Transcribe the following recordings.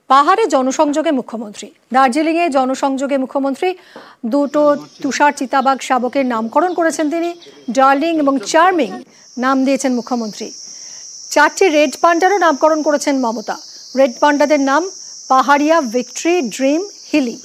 পাহাড়ে জনসংযোগে মুখ্যমন্ত্রী। দার্জিলিংয়ে জনসংযোগে মুখ্যমন্ত্রী দুটো তুষার চিতাবাঘ শাবকের নামকরণ করেছেন তিনি। ডার্লিং এবং চার্মিং নাম দিয়েছেন মুখ্যমন্ত্রী। 4টি রেড পান্ডারও নামকরণ করেছেন মমতা। রেড পান্ডাদের নাম পাহাড়িয়া, ভিক্টরি, ড্রিম, হিলি।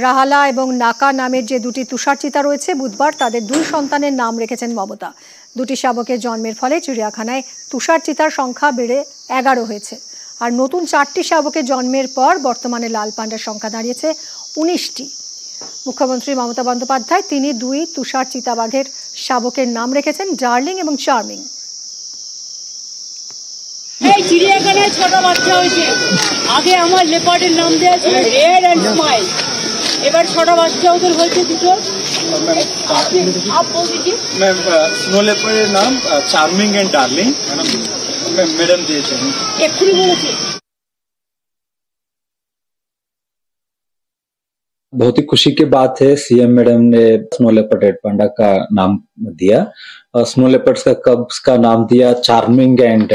রাহালা এবং নাকা নামের যে দুটি তুষার চিতা রয়েছে, বুধবার তাদের 2 সন্তানের নাম রেখেছেন মমতা। দুটি শাবকের জন্মের ফলে চিড়িয়াখানায় তুষার চিতার সংখ্যা বেড়ে 11 হয়েছে। আর নতুন 4টি শাবকের জন্মের পর বর্তমানে লাল পান্ডার সংখ্যা দাঁড়িয়েছে 19টি। মুখ্যমন্ত্রী মমতা বন্দ্যোপাধ্যায় তিনি 2 তুষার চিতাবাঘের শাবকের নাম রেখেছেন ডার্লিং এবং চার্মিং। এই চিড়িয়াখানায় 6টা বাচ্চা হয়েছে। আগে আমার লেপার্ডের নাম দেওয়া ছিল রেড এন্ড স্মাইল, এবার 6টা বাচ্চা ওদের হয়েছে দুটো। मैम स्नो लेपर्ड नाम चार्मिंग एंड डार्लिंग मैडम दिए এক্ষুনি বলেছি। बहुत ही खुशी की बात है, सीएम मैडम ने स्नो लेपर्ड रेड पांडा का नाम दिया। स्नो लेपर्ड्स का कब्स का नाम दिया charming and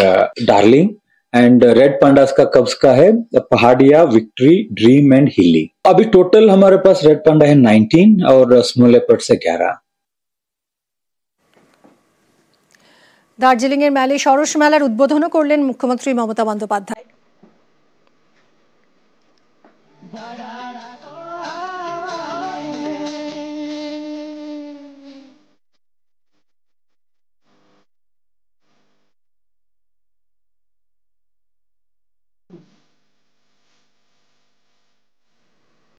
darling, and red pandas का कब्स का है पहाड़िया, विक्ट्री, ड्रीम एंड हिली। अभी टोटल हमारे पास रेड पांडा है 19 और स्नो लेपर्ड से 11। দার্জিলিংয়ের মেলে সরস মেলার উদ্বোধনও করলেন মুখ্যমন্ত্রী মমতা বন্দ্যোপাধ্যায়।